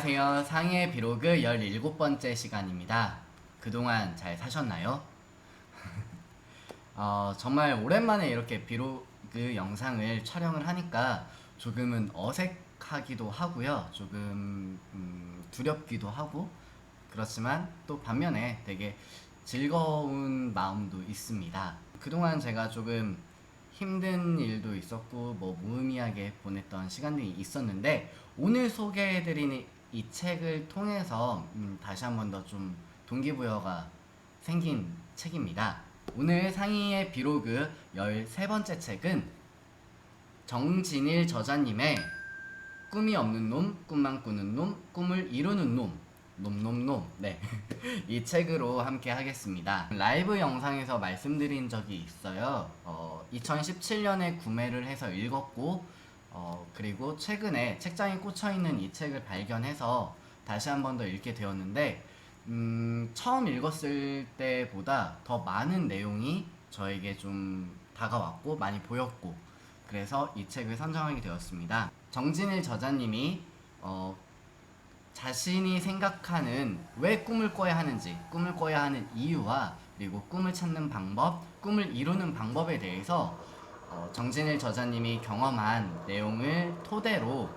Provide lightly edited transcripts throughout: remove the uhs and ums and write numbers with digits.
안녕하세요. 상해 비로그 17번째 시간입니다. 그동안 잘 사셨나요? 정말 오랜만에 이렇게 비로그 영상을 촬영을 하니까 조금은 어색하기도 하고요. 조금 두렵기도 하고 그렇지만 또 반면에 되게 즐거운 마음도 있습니다. 그동안 제가 조금 힘든 일도 있었고 뭐 무의미하게 보냈던 시간들이 있었는데 오늘 소개해드리는 이 책을 통해서 다시 한 번 더 좀 동기부여가 생긴 책입니다. 오늘 상의의 비로그 13번째 책은 정진일 저자님의 꿈이 없는 놈, 꿈만 꾸는 놈, 꿈을 이루는 놈, 놈놈놈. 네. 이 책으로 함께 하겠습니다. 라이브 영상에서 말씀드린 적이 있어요. 2017년에 구매를 해서 읽었고, 그리고 최근에 책장에 꽂혀있는 이 책을 발견해서 다시 한 번 더 읽게 되었는데, 처음 읽었을 때보다 더 많은 내용이 저에게 좀 다가왔고, 많이 보였고, 그래서 이 책을 선정하게 되었습니다. 정진일 저자님이 자신이 생각하는 왜 꿈을 꿔야 하는지, 꿈을 꿔야 하는 이유와 그리고 꿈을 찾는 방법, 꿈을 이루는 방법에 대해서 정진일 저자님이 경험한 내용을 토대로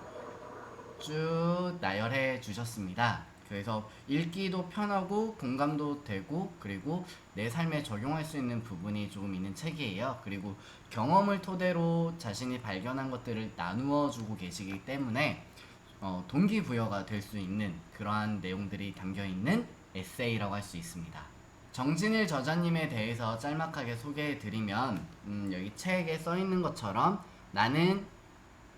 쭉 나열해 주셨습니다. 그래서 읽기도 편하고 공감도 되고 그리고 내 삶에 적용할 수 있는 부분이 조금 있는 책이에요. 그리고 경험을 토대로 자신이 발견한 것들을 나누어 주고 계시기 때문에 동기부여가 될 수 있는 그러한 내용들이 담겨있는 에세이라고 할 수 있습니다. 정진일 저자님에 대해서 짤막하게 소개해드리면 여기 책에 써있는 것처럼 나는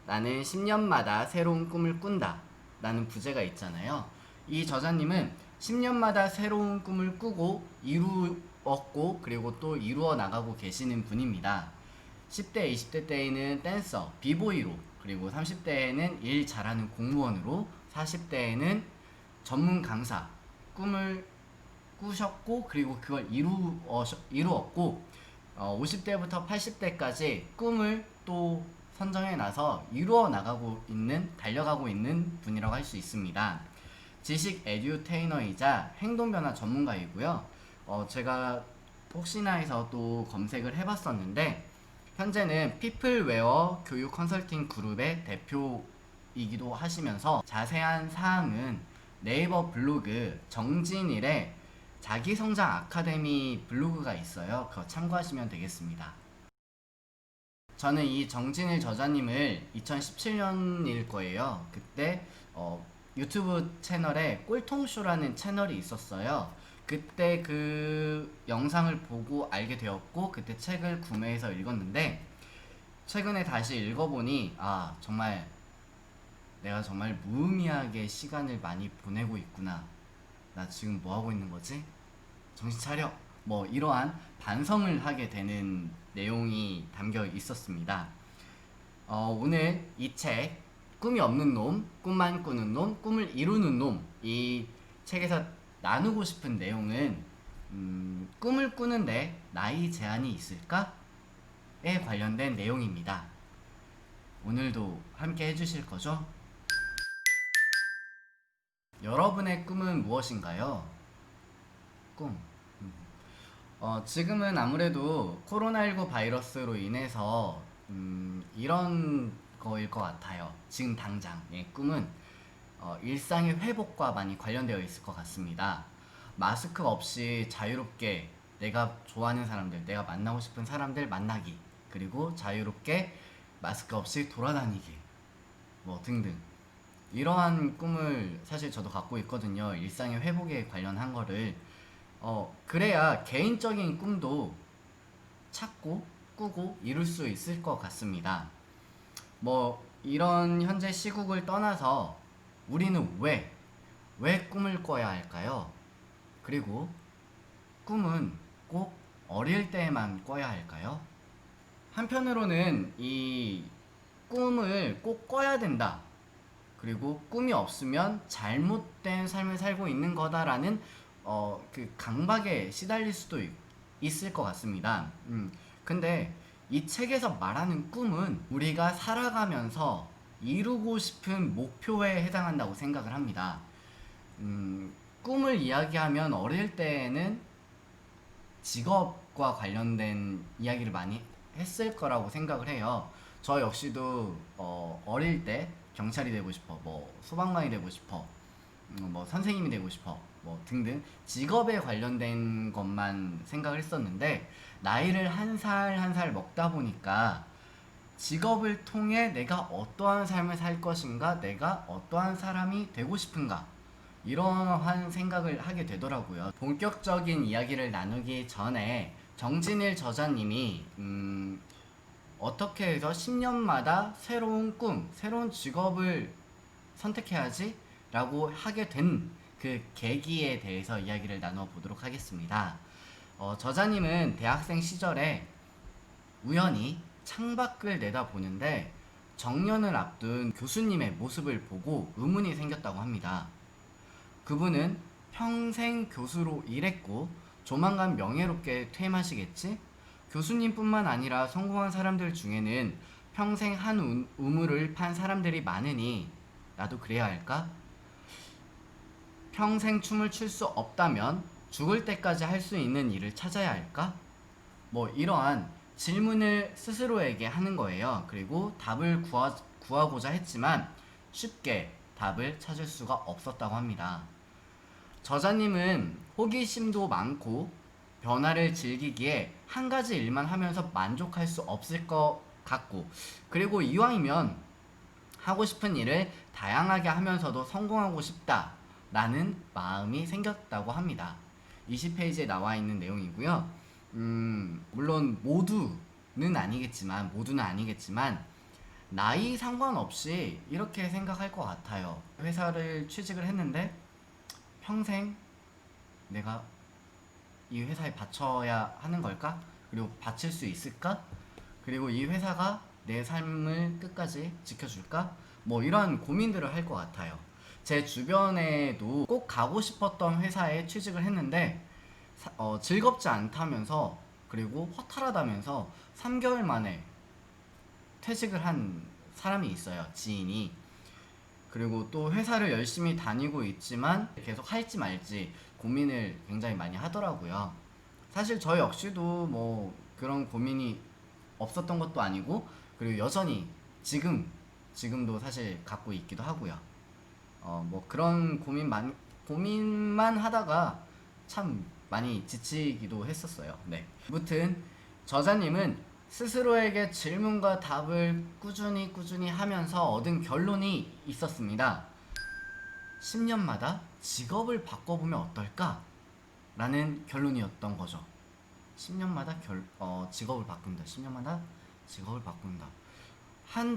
10년마다 새로운 꿈을 꾼다 라는 부제가 있잖아요. 이 저자님은 10년마다 새로운 꿈을 꾸고 이루었고 그리고 또 이루어 나가고 계시는 분입니다. 10대, 20대 때에는 댄서, 비보이로, 그리고 30대에는 일 잘하는 공무원으로, 40대에는 전문 강사, 꿈을 꾸셨고 그리고 그걸 이루었고 50대부터 80대까지 꿈을 또 선정해 나서 이루어 나가고 있는, 달려가고 있는 분이라고 할 수 있습니다. 지식 에듀테이너이자 행동변화 전문가이고요. 제가 혹시나 해서 또 검색을 해봤었는데 현재는 피플웨어 교육 컨설팅 그룹의 대표이기도 하시면서 자세한 사항은 네이버 블로그 정진일의 자기성장 아카데미 블로그가 있어요. 그거 참고하시면 되겠습니다. 저는 이 정진일 저자님을 2017년일 거예요. 그때 유튜브 채널에 꼴통쇼라는 채널이 있었어요. 그때 그 영상을 보고 알게 되었고 그때 책을 구매해서 읽었는데 최근에 다시 읽어보니 정말 내가 정말 무의미하게 시간을 많이 보내고 있구나. 나 지금 뭐 하고 있는 거지? 정신 차려. 뭐 이러한 반성을 하게 되는 내용이 담겨 있었습니다. 오늘 이 책 꿈이 없는 놈, 꿈만 꾸는 놈, 꿈을 이루는 놈, 이 책에서 나누고 싶은 내용은 꿈을 꾸는데 나이 제한이 있을까? 에 관련된 내용입니다. 오늘도 함께 해주실 거죠? 여러분의 꿈은 무엇인가요? 꿈. 지금은 아무래도 코로나19 바이러스로 인해서 이런 거일 것 같아요. 지금 당장 꿈은 일상의 회복과 많이 관련되어 있을 것 같습니다. 마스크 없이 자유롭게 내가 좋아하는 사람들, 내가 만나고 싶은 사람들 만나기, 그리고 자유롭게 마스크 없이 돌아다니기, 뭐 등등. 이러한 꿈을 사실 저도 갖고 있거든요. 일상의 회복에 관련한 거를. 그래야 개인적인 꿈도 찾고 꾸고 이룰 수 있을 것 같습니다. 뭐 이런 현재 시국을 떠나서 우리는 왜 꿈을 꿔야 할까요? 그리고 꿈은 꼭 어릴 때만 꿔야 할까요? 한편으로는 이 꿈을 꼭 꿔야 된다. 그리고 꿈이 없으면 잘못된 삶을 살고 있는 거다라는 그 강박에 시달릴 수도 있을 것 같습니다. 근데 이 책에서 말하는 꿈은 우리가 살아가면서 이루고 싶은 목표에 해당한다고 생각을 합니다. 꿈을 이야기하면 어릴 때에는 직업과 관련된 이야기를 많이 했을 거라고 생각을 해요. 저 역시도 어릴 때 경찰이 되고 싶어, 뭐 소방관이 되고 싶어, 뭐 선생님이 되고 싶어, 뭐 등등 직업에 관련된 것만 생각을 했었는데 나이를 한 살 한 살 먹다 보니까 직업을 통해 내가 어떠한 삶을 살 것인가, 내가 어떠한 사람이 되고 싶은가, 이러한 생각을 하게 되더라고요. 본격적인 이야기를 나누기 전에 정진일 저자님이 어떻게 해서 10년마다 새로운 꿈, 새로운 직업을 선택해야지 라고 하게 된 그 계기에 대해서 이야기를 나눠 보도록 하겠습니다. 저자님은 대학생 시절에 우연히 창밖을 내다보는데 정년을 앞둔 교수님의 모습을 보고 의문이 생겼다고 합니다. 그분은 평생 교수로 일했고 조만간 명예롭게 퇴임하시겠지? 교수님뿐만 아니라 성공한 사람들 중에는 평생 한 우물을 판 사람들이 많으니 나도 그래야 할까? 평생 춤을 출 수 없다면 죽을 때까지 할 수 있는 일을 찾아야 할까? 뭐 이러한 질문을 스스로에게 하는 거예요. 그리고 답을 구하고자 했지만 쉽게 답을 찾을 수가 없었다고 합니다. 저자님은 호기심도 많고 변화를 즐기기에 한 가지 일만 하면서 만족할 수 없을 것 같고, 그리고 이왕이면 하고 싶은 일을 다양하게 하면서도 성공하고 싶다라는 마음이 생겼다고 합니다. 20페이지에 나와 있는 내용이고요. 물론 모두는 아니겠지만 나이 상관없이 이렇게 생각할 것 같아요. 회사를 취직을 했는데 평생 내가 이 회사에 바쳐야 하는 걸까? 그리고 바칠 수 있을까? 그리고 이 회사가 내 삶을 끝까지 지켜줄까? 뭐 이런 고민들을 할 것 같아요. 제 주변에도 꼭 가고 싶었던 회사에 취직을 했는데 즐겁지 않다면서, 그리고 허탈하다면서 3개월 만에 퇴직을 한 사람이 있어요, 지인이. 그리고 또 회사를 열심히 다니고 있지만 계속 할지 말지 고민을 굉장히 많이 하더라고요. 사실 저 역시도 뭐 그런 고민이 없었던 것도 아니고, 그리고 여전히 지금도 사실 갖고 있기도 하고요. 뭐 그런 고민만 하다가 참 많이 지치기도 했었어요. 네. 아무튼 저자님은 스스로에게 질문과 답을 꾸준히 하면서 얻은 결론이 있었습니다. 10년마다 직업을 바꿔보면 어떨까? 라는 결론이었던 거죠. 10년마다 직업을 바꾼다. 10년마다 직업을 바꾼다. 한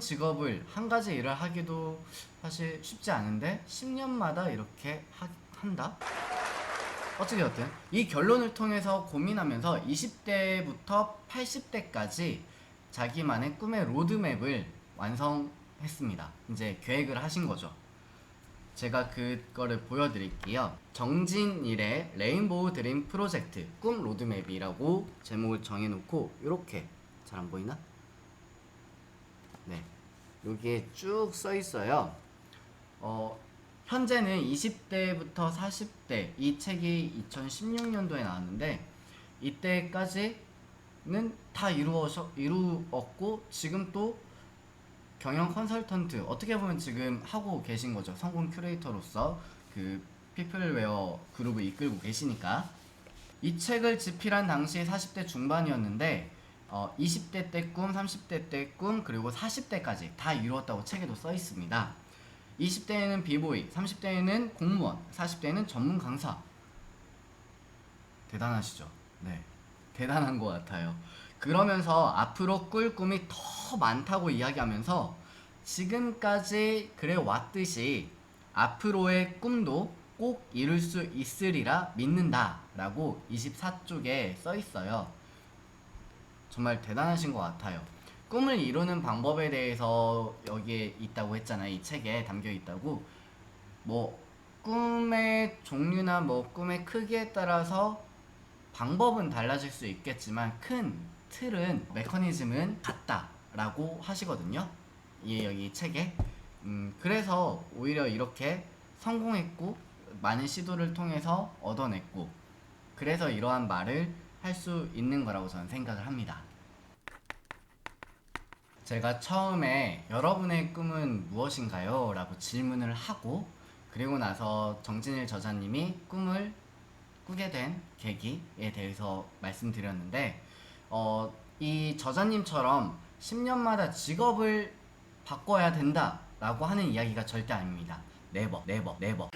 가지 일을 하기도 사실 쉽지 않은데 10년마다 이렇게 한다? 어찌되었든 이 결론을 통해서 고민하면서 20대부터 80대까지 자기만의 꿈의 로드맵을 완성했습니다. 이제 계획을 하신 거죠. 제가 그거를 보여드릴게요. 정진일의 레인보우 드림 프로젝트 꿈 로드맵이라고 제목을 정해놓고, 이렇게 잘 안 보이나? 네, 여기에 쭉 써 있어요. 현재는 20대부터 40대, 이 책이 2016년도에 나왔는데 이때까지는 다 이루었고, 지금 또 경영 컨설턴트, 어떻게 보면 지금 하고 계신 거죠. 성공 큐레이터로서 그 피플웨어 그룹을 이끌고 계시니까. 이 책을 집필한 당시 40대 중반이었는데 20대 때 꿈, 30대 때 꿈, 그리고 40대까지 다 이루었다고 책에도 써 있습니다. 20대에는 비보이, 30대에는 공무원, 40대에는 전문 강사. 대단하시죠? 네, 대단한 것 같아요. 그러면서 앞으로 꿀 꿈이 더 많다고 이야기하면서 지금까지 그래 왔듯이 앞으로의 꿈도 꼭 이룰 수 있으리라 믿는다 라고 24쪽에 써 있어요. 정말 대단하신 것 같아요. 꿈을 이루는 방법에 대해서 여기에 있다고 했잖아요. 이 책에 담겨 있다고. 뭐 꿈의 종류나 뭐 꿈의 크기에 따라서 방법은 달라질 수 있겠지만 큰 틀은, 메커니즘은 같다라고 하시거든요. 예, 여기 책에. 그래서 오히려 이렇게 성공했고 많은 시도를 통해서 얻어냈고 그래서 이러한 말을 할 수 있는 거라고 저는 생각을 합니다. 제가 처음에 여러분의 꿈은 무엇인가요? 라고 질문을 하고 그리고 나서 정진일 저자님이 꿈을 꾸게 된 계기에 대해서 말씀드렸는데 이 저자님처럼 10년마다 직업을 바꿔야 된다 라고 하는 이야기가 절대 아닙니다. 네버 네버 네버.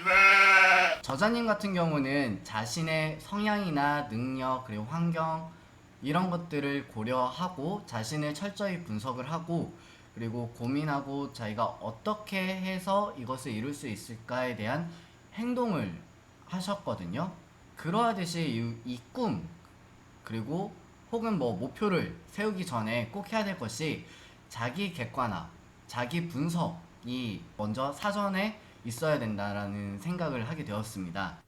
저자님 같은 경우는 자신의 성향이나 능력 그리고 환경 이런 것들을 고려하고 자신을 철저히 분석을 하고 그리고 고민하고 자기가 어떻게 해서 이것을 이룰 수 있을까에 대한 행동을 하셨거든요. 그러하듯이 이 꿈 그리고 혹은 뭐 목표를 세우기 전에 꼭 해야 될 것이 자기 객관화, 자기 분석이 먼저 사전에 있어야 된다라는 생각을 하게 되었습니다.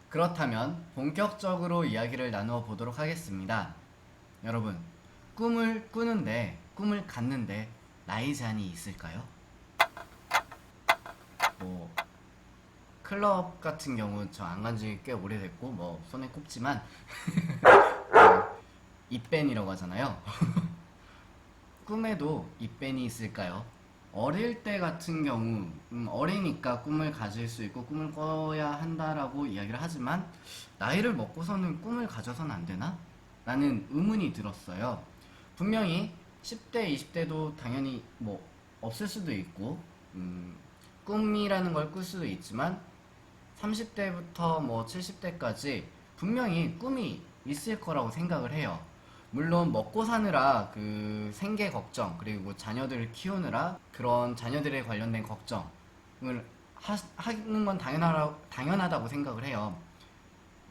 그렇다면 본격적으로 이야기를 나누어 보도록 하겠습니다. 여러분, 꿈을 꾸는데, 꿈을 갖는데 나이 제한이 있을까요? 뭐 클럽 같은 경우 저 안 간지 꽤 오래됐고 뭐 손에 꼽지만 입밴이라고 하잖아요. 꿈에도 입밴이 있을까요? 어릴 때 같은 경우 어리니까 꿈을 가질 수 있고 꿈을 꿔야 한다라고 이야기를 하지만 나이를 먹고서는 꿈을 가져서는 안 되나? 라는 의문이 들었어요. 분명히 10대, 20대도 당연히 뭐 없을 수도 있고 꿈이라는 걸 꿀 수도 있지만 30대부터 뭐 70대까지 분명히 꿈이 있을 거라고 생각을 해요. 물론 먹고 사느라 그 생계 걱정 그리고 자녀들을 키우느라 그런 자녀들에 관련된 걱정을 하는 건 당연하다고 생각을 해요.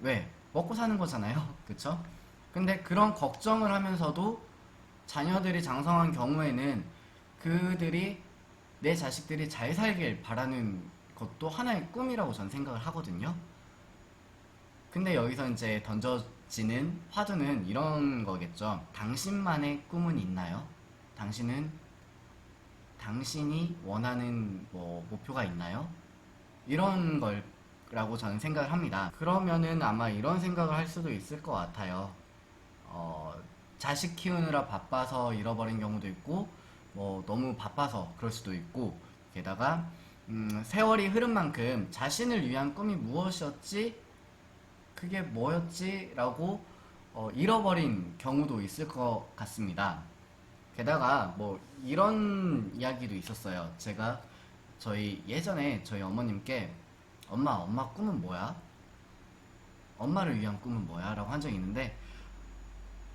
왜? 먹고 사는 거잖아요. 그쵸? 근데 그런 걱정을 하면서도 자녀들이 장성한 경우에는 그들이 내 자식들이 잘 살길 바라는 것도 하나의 꿈이라고 전 생각을 하거든요. 근데 여기서 이제 던져지는 화두는 이런 거겠죠. 당신만의 꿈은 있나요? 당신이 원하는 뭐 목표가 있나요? 이런 거라고 저는 생각을 합니다. 그러면은 아마 이런 생각을 할 수도 있을 것 같아요. 자식 키우느라 바빠서 잃어버린 경우도 있고, 뭐 너무 바빠서 그럴 수도 있고, 게다가 세월이 흐른 만큼 자신을 위한 꿈이 무엇이었지? 그게 뭐였지? 라고 잃어버린 경우도 있을 것 같습니다. 게다가 뭐 이런 이야기도 있었어요. 제가 예전에 저희 어머님께 엄마 꿈은 뭐야? 엄마를 위한 꿈은 뭐야? 라고 한 적이 있는데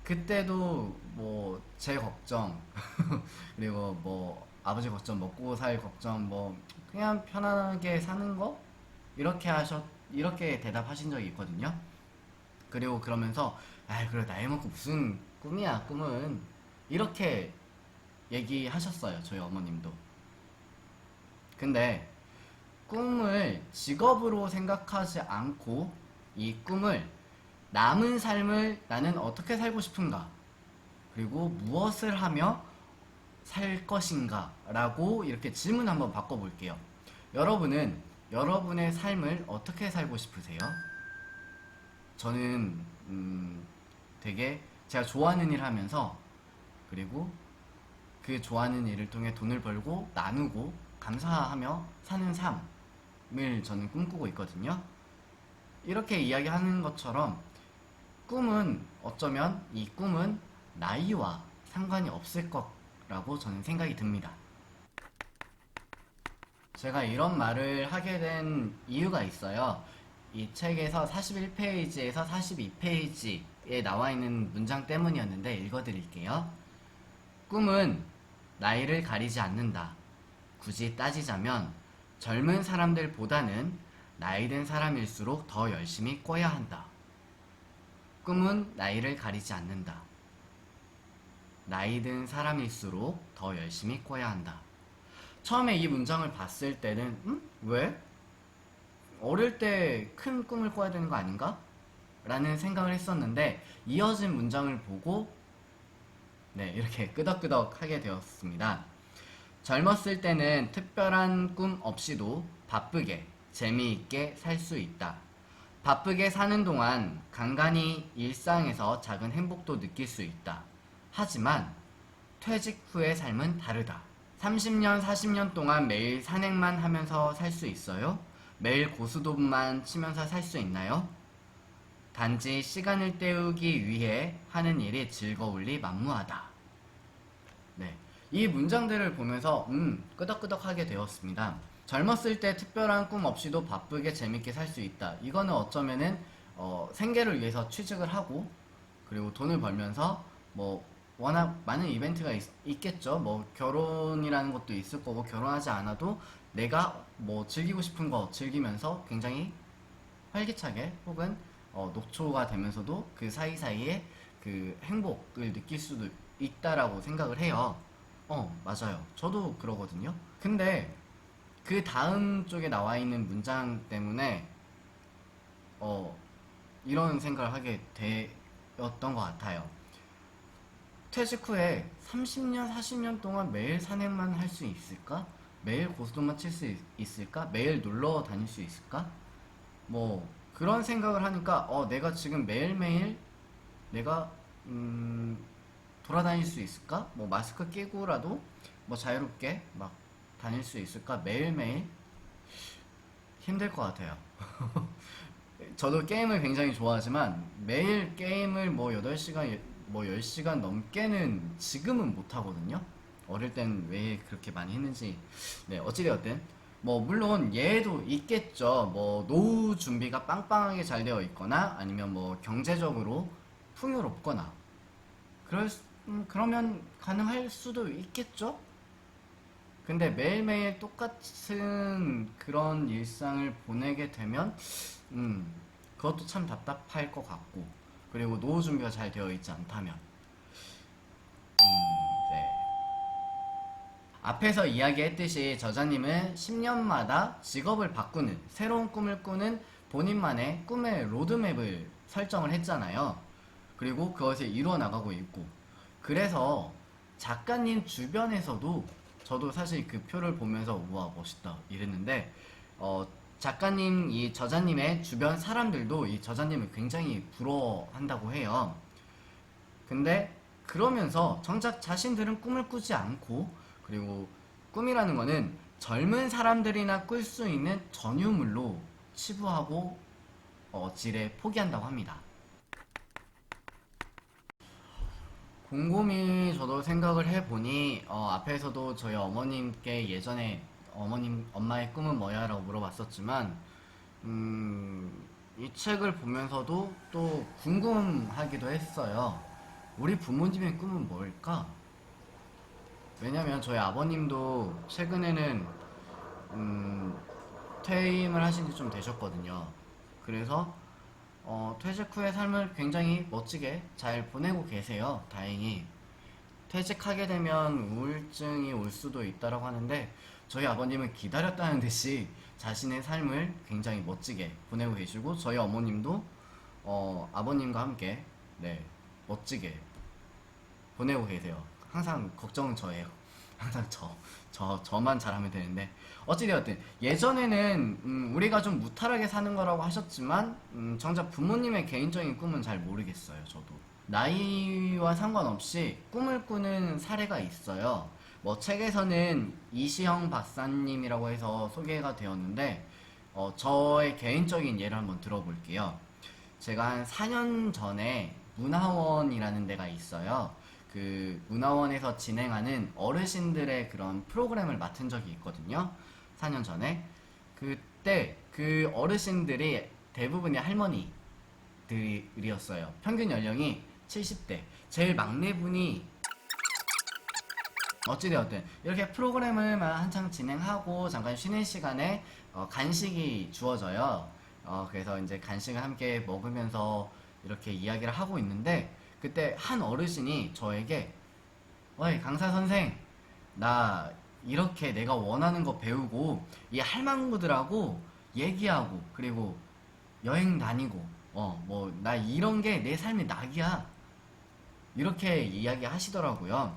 그때도 뭐 제 걱정 그리고 뭐 아버지 걱정 먹고 살 걱정 뭐 그냥 편안하게 사는 거 이렇게 대답하신 적이 있거든요. 그리고 그러면서 그래 나이 먹고 무슨 꿈이야 꿈은 이렇게 얘기하셨어요. 저희 어머님도. 근데 꿈을 직업으로 생각하지 않고 이 꿈을 남은 삶을 나는 어떻게 살고 싶은가 그리고 무엇을 하며 살 것인가 라고 이렇게 질문 한번 바꿔볼게요. 여러분은 여러분의 삶을 어떻게 살고 싶으세요? 저는 되게 제가 좋아하는 일 하면서 그리고 그 좋아하는 일을 통해 돈을 벌고 나누고 감사하며 사는 삶을 저는 꿈꾸고 있거든요. 이렇게 이야기하는 것처럼 꿈은 어쩌면 이 꿈은 나이와 상관이 없을 거라고 저는 생각이 듭니다. 제가 이런 말을 하게 된 이유가 있어요. 이 책에서 41페이지에서 42페이지에 나와 있는 문장 때문이었는데 읽어드릴게요. 꿈은 나이를 가리지 않는다. 굳이 따지자면 젊은 사람들보다는 나이 든 사람일수록 더 열심히 꿔야 한다. 꿈은 나이를 가리지 않는다. 나이 든 사람일수록 더 열심히 꿔야 한다. 처음에 이 문장을 봤을 때는 왜? 어릴 때 큰 꿈을 꿔야 되는 거 아닌가? 라는 생각을 했었는데 이어진 문장을 보고 이렇게 끄덕끄덕 하게 되었습니다. 젊었을 때는 특별한 꿈 없이도 바쁘게, 재미있게 살 수 있다. 바쁘게 사는 동안 간간히 일상에서 작은 행복도 느낄 수 있다. 하지만 퇴직 후의 삶은 다르다. 30년, 40년 동안 매일 산행만 하면서 살 수 있어요? 매일 고스톱만 치면서 살 수 있나요? 단지 시간을 때우기 위해 하는 일이 즐거울리 만무하다. 네. 이 문장들을 보면서 끄덕끄덕하게 되었습니다. 젊었을 때 특별한 꿈 없이도 바쁘게 재밌게 살 수 있다. 이거는 어쩌면은 생계를 위해서 취직을 하고 그리고 돈을 벌면서 뭐 워낙 많은 이벤트가 있겠죠. 뭐 결혼이라는 것도 있을 거고 결혼하지 않아도 내가 뭐 즐기고 싶은 거 즐기면서 굉장히 활기차게 혹은 녹초가 되면서도 그 사이사이에 그 행복을 느낄 수도 있다라고 생각을 해요. 맞아요. 저도 그러거든요. 근데 그 다음 쪽에 나와 있는 문장 때문에 이런 생각을 하게 되었던 것 같아요. 퇴직 후에 30년, 40년 동안 매일 산행만 할 수 있을까? 매일 고스톱만 칠 수 있을까? 매일 놀러 다닐 수 있을까? 뭐 그런 생각을 하니까 내가 지금 매일매일 내가 돌아다닐 수 있을까? 뭐 마스크 끼고라도 뭐 자유롭게 막 다닐 수 있을까? 매일매일 힘들 것 같아요. 저도 게임을 굉장히 좋아하지만 매일 게임을 뭐 8시간 뭐 10시간 넘게는 지금은 못 하거든요. 어릴 땐 왜 그렇게 많이 했는지. 네, 어찌되었든 뭐 물론 예도 있겠죠. 뭐 노후 준비가 빵빵하게 잘 되어 있거나 아니면 뭐 경제적으로 풍요롭거나 그러면 가능할 수도 있겠죠. 근데 매일매일 똑같은 그런 일상을 보내게 되면 그것도 참 답답할 것 같고 그리고 노후 준비가 잘 되어 있지 않다면 네. 앞에서 이야기했듯이 저자님은 10년마다 직업을 바꾸는 새로운 꿈을 꾸는 본인만의 꿈의 로드맵을 설정을 했잖아요. 그리고 그것을 이루어 나가고 있고 그래서 작가님 주변에서도 저도 사실 그 표를 보면서 우와 멋있다 이랬는데 작가님 이 저자님의 주변 사람들도 이 저자님을 굉장히 부러워한다고 해요. 근데 그러면서 정작 자신들은 꿈을 꾸지 않고 그리고 꿈이라는 거는 젊은 사람들이나 꿀 수 있는 전유물로 치부하고 지레 포기한다고 합니다. 곰곰이 저도 생각을 해보니 앞에서도 저희 어머님께 예전에 엄마의 꿈은 뭐야? 라고 물어봤었지만 이 책을 보면서도 또 궁금하기도 했어요. 우리 부모님의 꿈은 뭘까? 왜냐면 저희 아버님도 최근에는 퇴임을 하신 지 좀 되셨거든요. 그래서 퇴직 후의 삶을 굉장히 멋지게 잘 보내고 계세요. 다행히. 퇴직하게 되면 우울증이 올 수도 있다라고 하는데 저희 아버님은 기다렸다는 듯이 자신의 삶을 굉장히 멋지게 보내고 계시고 저희 어머님도 아버님과 함께 네, 멋지게 보내고 계세요. 항상 걱정은 저예요. 항상 저만 잘하면 되는데 어찌되었든 예전에는 우리가 좀 무탈하게 사는 거라고 하셨지만 정작 부모님의 개인적인 꿈은 잘 모르겠어요. 저도 나이와 상관없이 꿈을 꾸는 사례가 있어요. 뭐 책에서는 이시영 박사님이라고 해서 소개가 되었는데 저의 개인적인 예를 한번 들어볼게요. 제가 한 4년 전에 문화원이라는 데가 있어요. 그 문화원에서 진행하는 어르신들의 그런 프로그램을 맡은 적이 있거든요. 4년 전에. 그때 그 어르신들이 대부분이 할머니들이었어요. 평균 연령이 70대. 제일 막내분이 어찌되었든 이렇게 프로그램을 한창 진행하고 잠깐 쉬는 시간에 간식이 주어져요. 그래서 이제 간식을 함께 먹으면서 이렇게 이야기를 하고 있는데 그때 한 어르신이 저에게 어이 강사 선생 나 이렇게 내가 원하는 거 배우고 이 할망구들하고 얘기하고 그리고 여행 다니고 뭐 나 이런 게 내 삶의 낙이야 이렇게 이야기 하시더라고요.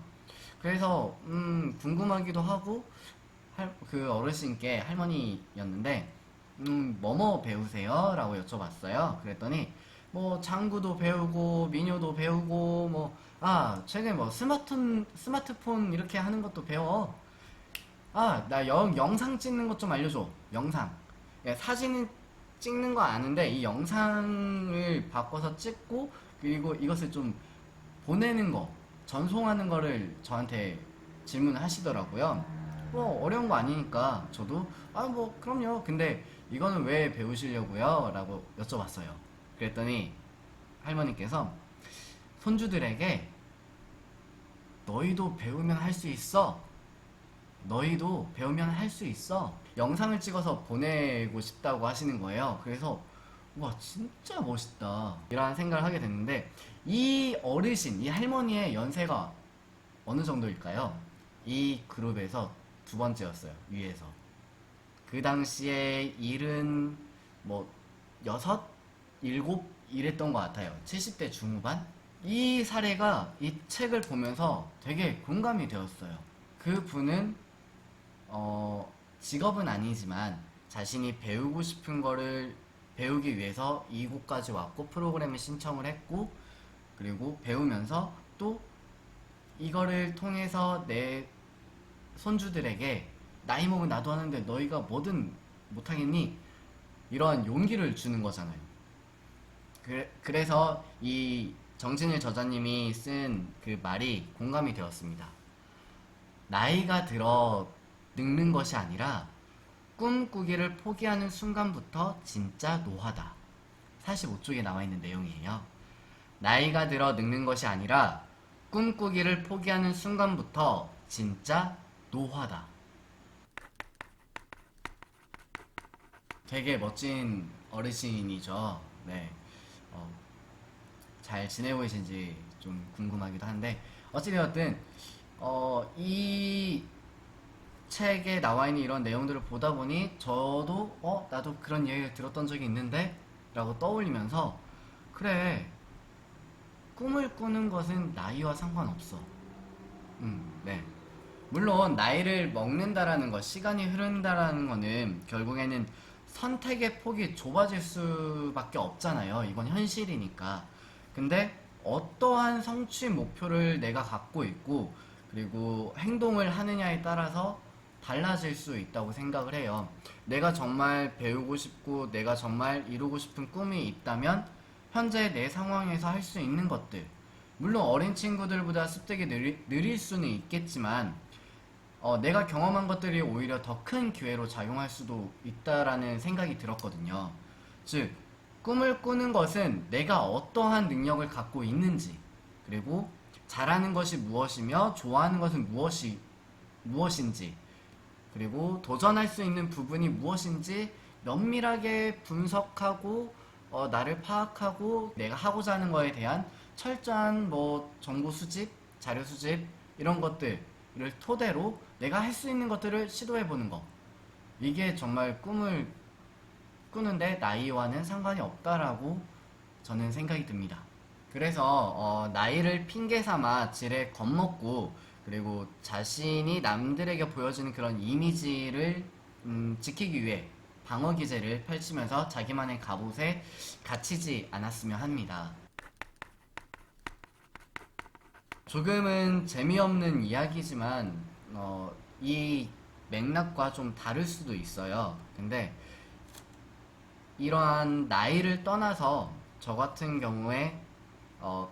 그래서 궁금하기도 하고 그 어르신께 할머니였는데 뭐뭐 배우세요? 라고 여쭤봤어요. 그랬더니 뭐 장구도 배우고 민요도 배우고 뭐 최근에 뭐 스마트폰 이렇게 하는 것도 배워. 나 영상 찍는 것 좀 알려줘. 영상. 예, 사진은 찍는 거 아는데 이 영상을 바꿔서 찍고 그리고 이것을 좀 보내는 거, 전송하는 거를 저한테 질문을 하시더라고요. 뭐 어려운 거 아니니까 저도 뭐 그럼요. 근데 이거는 왜 배우시려고요? 라고 여쭤봤어요. 그랬더니 할머니께서 손주들에게 너희도 배우면 할 수 있어. 너희도 배우면 할 수 있어. 영상을 찍어서 보내고 싶다고 하시는 거예요. 그래서 와 진짜 멋있다 이런 생각을 하게 됐는데 이 어르신, 이 할머니의 연세가 어느 정도일까요? 이 그룹에서 두 번째였어요. 위에서. 그 당시에 일은 뭐 여섯, 일곱 이랬던 것 같아요. 70대 중후반? 이 사례가 이 책을 보면서 되게 공감이 되었어요. 그 분은 직업은 아니지만 자신이 배우고 싶은 거를 배우기 위해서 이곳까지 왔고 프로그램에 신청을 했고 그리고 배우면서 또 이거를 통해서 내 손주들에게 나이 먹은 나도 하는데 너희가 뭐든 못하겠니? 이런 용기를 주는 거잖아요. 그래서 이 정진일 저자님이 쓴 그 말이 공감이 되었습니다. 나이가 들어 늙는 것이 아니라 꿈꾸기를 포기하는 순간부터 진짜 노하다. 45쪽에 나와 있는 내용이에요. 나이가 들어 늙는 것이 아니라 꿈꾸기를 포기하는 순간부터 진짜 노하다. 되게 멋진 어르신이죠. 네. 잘 지내고 계신지 좀 궁금하기도 한데 어찌되었든 이 책에 나와 있는 이런 내용들을 보다 보니 저도 나도 그런 얘기를 들었던 적이 있는데 라고 떠올리면서 그래 꿈을 꾸는 것은 나이와 상관없어. 네. 물론 나이를 먹는다라는 것, 시간이 흐른다라는 거는 결국에는 선택의 폭이 좁아질 수밖에 없잖아요. 이건 현실이니까. 근데 어떠한 성취 목표를 내가 갖고 있고 그리고 행동을 하느냐에 따라서 달라질 수 있다고 생각을 해요. 내가 정말 배우고 싶고 내가 정말 이루고 싶은 꿈이 있다면 현재 내 상황에서 할 수 있는 것들, 물론 어린 친구들보다 습득이 느릴 수는 있겠지만 내가 경험한 것들이 오히려 더 큰 기회로 작용할 수도 있다라는 생각이 들었거든요. 즉 꿈을 꾸는 것은 내가 어떠한 능력을 갖고 있는지 그리고 잘하는 것이 무엇이며 좋아하는 것은 무엇인지 그리고 도전할 수 있는 부분이 무엇인지 면밀하게 분석하고 나를 파악하고 내가 하고자 하는 거에 대한 철저한 정보 수집, 자료 수집 이런 것들을 토대로 내가 할 수 있는 것들을 시도해 보는 거. 이게 정말 꿈을 꾸는데 나이와는 상관이 없다라고 저는 생각이 듭니다. 그래서 나이를 핑계 삼아 지레 겁먹고 그리고 자신이 남들에게 보여주는 그런 이미지를 지키기 위해 방어 기제를 펼치면서 자기만의 갑옷에 갇히지 않았으면 합니다. 조금은 재미없는 이야기지만 이 맥락과 좀 다를 수도 있어요. 근데 이러한 나이를 떠나서 저 같은 경우에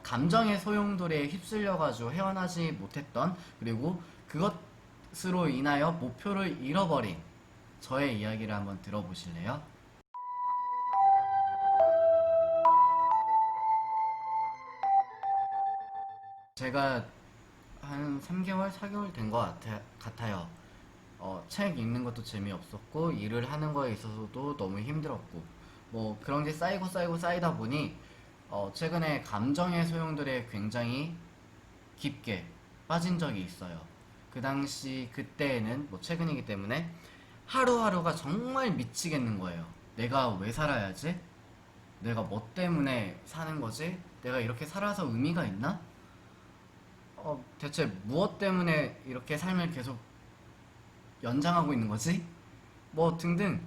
감정의 소용돌이에 휩쓸려가지고 헤어나지 못했던 그리고 그것으로 인하여 목표를 잃어버린 저의 이야기를 한번 들어보실래요? 제가 한 3개월, 4개월 된 것 같아요. 책 읽는 것도 재미없었고 일을 하는 거에 있어서도 너무 힘들었고 그런 게 쌓이고 쌓이다 보니 최근에 감정의 소용돌이에 굉장히 깊게 빠진 적이 있어요. 그 당시 그때에는 최근이기 때문에 하루하루가 정말 미치겠는 거예요. 내가 왜 살아야지? 내가 뭐 때문에 사는 거지? 내가 이렇게 살아서 의미가 있나? 대체 무엇 때문에 이렇게 삶을 계속 연장하고 있는 거지? 뭐 등등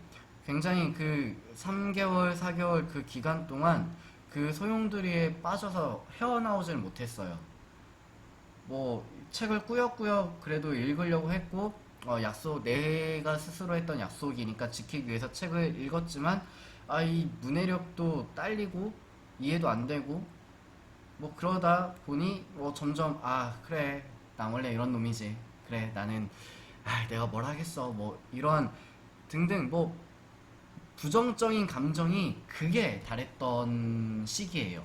굉장히 그 3개월, 4개월 그 기간 동안 그 소용돌이에 빠져서 헤어나오질 못했어요. 뭐 책을 꾸역꾸역 그래도 읽으려고 했고 약속 내가 스스로 했던 약속이니까 지키기 위해서 책을 읽었지만 이 문해력도 딸리고 이해도 안 되고 뭐 그러다 보니 뭐 점점 그래 난 원래 이런 놈이지 그래 나는 내가 뭘 하겠어 뭐 이런 등등 뭐 부정적인 감정이 극에 달했던 시기예요.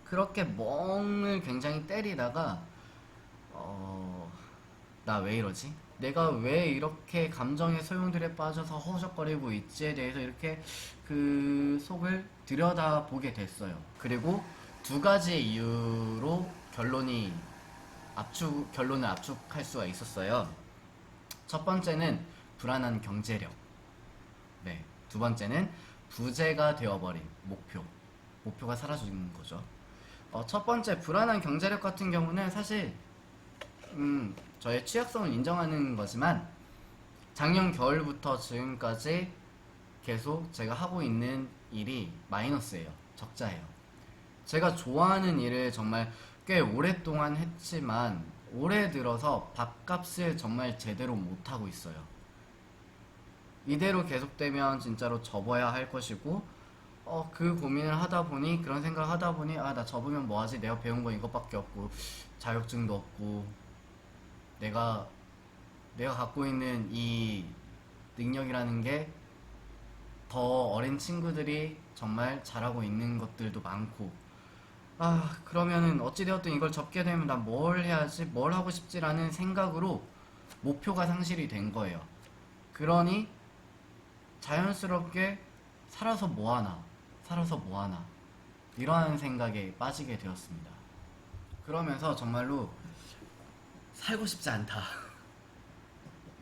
그렇게 멍을 굉장히 때리다가 나 왜 이러지? 내가 왜 이렇게 감정의 소용돌이에 빠져서 허우적거리고 있지에 대해서 이렇게 그 속을 들여다보게 됐어요. 그리고 두 가지의 이유로 결론을 압축할 수가 있었어요. 첫 번째는 불안한 경제력. 네. 두 번째는 부재가 되어버린 목표가 사라지는 거죠. 첫 번째 불안한 경제력 같은 경우는 사실 저의 취약성을 인정하는 거지만 작년 겨울부터 지금까지 계속 제가 하고 있는 일이 마이너스예요. 적자예요. 제가 좋아하는 일을 정말 꽤 오랫동안 했지만 올해 들어서 밥값을 정말 제대로 못하고 있어요. 이대로 계속되면 진짜로 접어야 할 것이고 그 고민을 하다 보니 그런 생각을 하다 보니 나 접으면 뭐하지? 내가 배운 건 이것밖에 없고 자격증도 없고 내가 갖고 있는 이 능력이라는 게 더 어린 친구들이 정말 잘하고 있는 것들도 많고 그러면은 어찌되었든 이걸 접게 되면 난 뭘 해야지? 뭘 하고 싶지라는 생각으로 목표가 상실이 된 거예요. 그러니 자연스럽게 살아서 뭐하나 이러한 생각에 빠지게 되었습니다. 그러면서 정말로 살고 싶지 않다.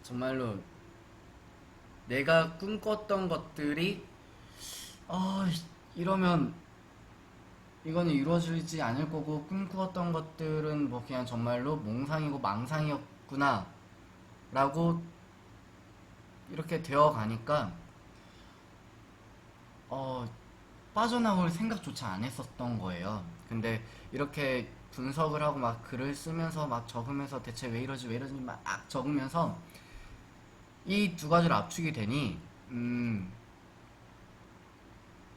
정말로 내가 꿈꿨던 것들이 이러면 이거는 이루어지지 않을 거고 꿈꾸었던 것들은 뭐 그냥 정말로 몽상이고 망상이었구나 라고 이렇게 되어 가니까 빠져나올 생각조차 안 했었던 거예요. 근데 이렇게 분석을 하고 막 글을 쓰면서 막 적으면서 대체 왜 이러지 막 적으면서 이 두 가지를 압축이 되니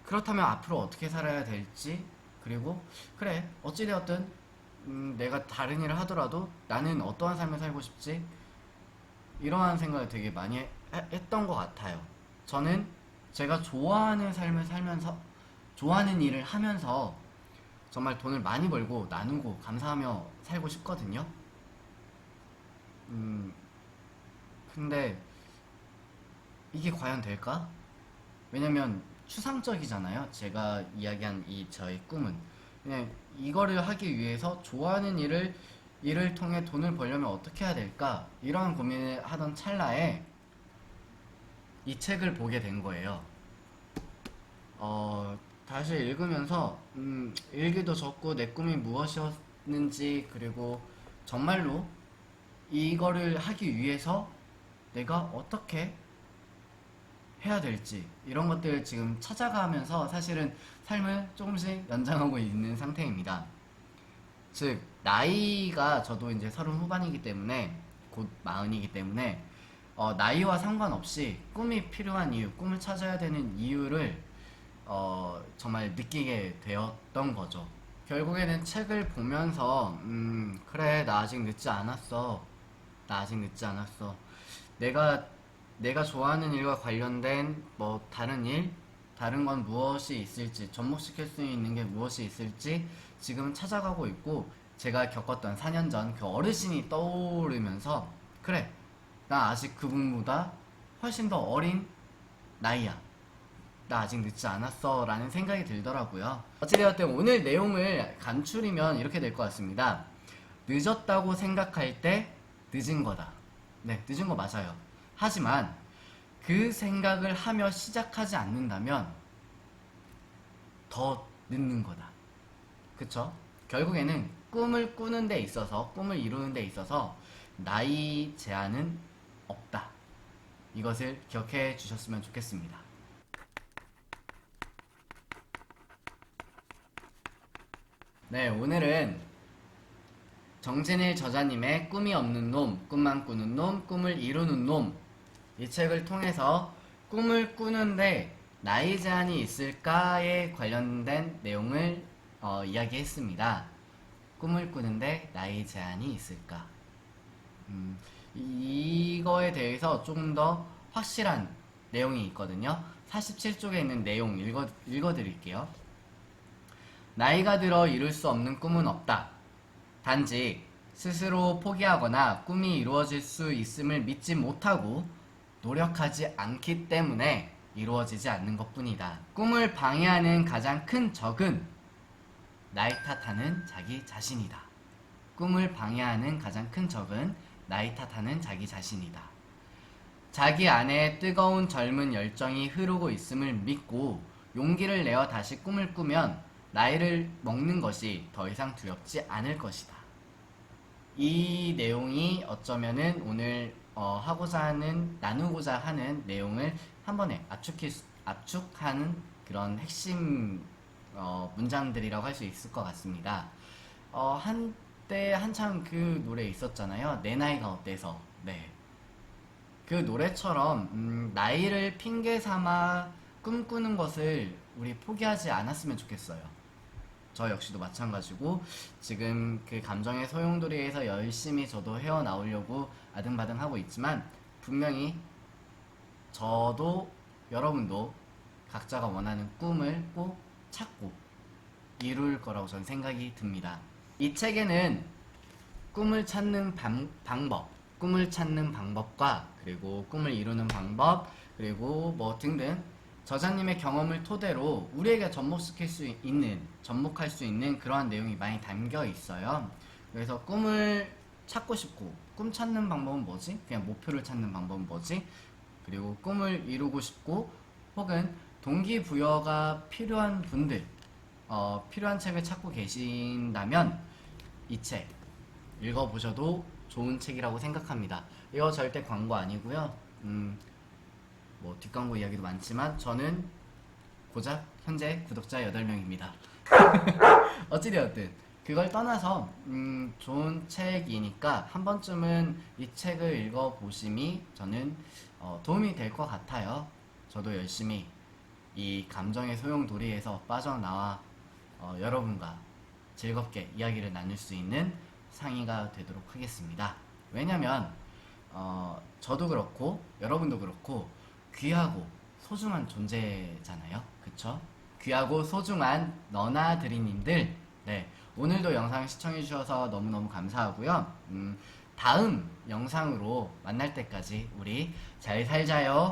그렇다면 앞으로 어떻게 살아야 될지 그리고 그래 어찌되었든 내가 다른 일을 하더라도 나는 어떠한 삶을 살고 싶지 이러한 생각을 되게 많이 했던 것 같아요. 저는 제가 좋아하는 삶을 살면서 좋아하는 일을 하면서 정말 돈을 많이 벌고 나누고 감사하며 살고 싶거든요. 근데 이게 과연 될까? 왜냐면 추상적이잖아요. 제가 이야기한 이 저의 꿈은 그냥 이거를 하기 위해서 좋아하는 일을 통해 돈을 벌려면 어떻게 해야 될까? 이러한 고민을 하던 찰나에 이 책을 보게 된 거예요. 다시 읽으면서 일기도 적고 내 꿈이 무엇이었는지 그리고 정말로 이거를 하기 위해서 내가 어떻게 해야 될지 이런 것들을 지금 찾아가면서 사실은 삶을 조금씩 연장하고 있는 상태입니다. 즉 나이가 저도 이제 30 후반이기 때문에 곧 40이기 때문에 나이와 상관없이 꿈이 필요한 이유, 꿈을 찾아야 되는 이유를 정말 느끼게 되었던 거죠. 결국에는 책을 보면서 그래 나 아직 늦지 않았어. 내가 좋아하는 일과 관련된 뭐 다른 건 무엇이 있을지 접목시킬 수 있는 게 무엇이 있을지 지금 찾아가고 있고 제가 겪었던 4년 전 그 어르신이 떠오르면서 그래 나 아직 그분보다 훨씬 더 어린 나이야. 나 아직 늦지 않았어 라는 생각이 들더라고요. 어찌되었든 오늘 내용을 간추리면 이렇게 될 것 같습니다. 늦었다고 생각할 때 늦은 거다. 네, 늦은 거 맞아요. 하지만 그 생각을 하며 시작하지 않는다면 더 늦는 거다. 그쵸? 결국에는 꿈을 꾸는 데 있어서, 꿈을 이루는 데 있어서 나이 제한은 없다. 이것을 기억해 주셨으면 좋겠습니다. 네, 오늘은 정진일 저자님의 꿈이 없는 놈, 꿈만 꾸는 놈, 꿈을 이루는 놈, 이 책을 통해서 꿈을 꾸는데 나이 제한이 있을까에 관련된 내용을 이야기했습니다. 꿈을 꾸는데 나이 제한이 있을까? 이거에 대해서 조금 더 확실한 내용이 있거든요. 47쪽에 있는 내용 읽어드릴게요. 나이가 들어 이룰 수 없는 꿈은 없다. 단지 스스로 포기하거나 꿈이 이루어질 수 있음을 믿지 못하고 노력하지 않기 때문에 이루어지지 않는 것뿐이다. 꿈을 방해하는 가장 큰 적은 나이 탓하는 자기 자신이다. 꿈을 방해하는 가장 큰 적은 나이 탓하는 자기 자신이다. 자기 안에 뜨거운 젊은 열정이 흐르고 있음을 믿고 용기를 내어 다시 꿈을 꾸면 나이를 먹는 것이 더 이상 두렵지 않을 것이다. 이 내용이 어쩌면은 오늘 나누고자 하는 내용을 한 번에 압축하는 그런 핵심 문장들이라고 할 수 있을 것 같습니다. 한때 한참 그 노래 있었잖아요. 내 나이가 어때서. 네. 그 노래처럼 나이를 핑계 삼아 꿈꾸는 것을 우리 포기하지 않았으면 좋겠어요. 저 역시도 마찬가지고 지금 그 감정의 소용돌이에서 열심히 저도 헤어나오려고 아등바등 하고 있지만 분명히 저도 여러분도 각자가 원하는 꿈을 꼭 찾고 이룰 거라고 저는 생각이 듭니다. 이 책에는 꿈을 찾는 방법, 꿈을 찾는 방법과 그리고 꿈을 이루는 방법 그리고 뭐 등등 저자님의 경험을 토대로 우리에게 접목할 수 있는 그러한 내용이 많이 담겨 있어요. 그래서 꿈을 찾고 싶고 꿈 찾는 방법은 뭐지? 그냥 목표를 찾는 방법은 뭐지? 그리고 꿈을 이루고 싶고 혹은 동기부여가 필요한 분들 필요한 책을 찾고 계신다면 이 책 읽어보셔도 좋은 책이라고 생각합니다. 이거 절대 광고 아니고요. 뭐 뒷광고 이야기도 많지만 저는 고작 현재 구독자 8명입니다. 어찌되었든 그걸 떠나서 좋은 책이니까 한 번쯤은 이 책을 읽어보심이 저는 도움이 될 것 같아요. 저도 열심히 이 감정의 소용돌이에서 빠져나와 여러분과 즐겁게 이야기를 나눌 수 있는 상의가 되도록 하겠습니다. 왜냐면 저도 그렇고 여러분도 그렇고 귀하고 소중한 존재잖아요. 그쵸? 귀하고 소중한 너나드리님들, 네, 오늘도 영상 시청해주셔서 너무너무 감사하고요. 다음 영상으로 만날 때까지 우리 잘 살자요.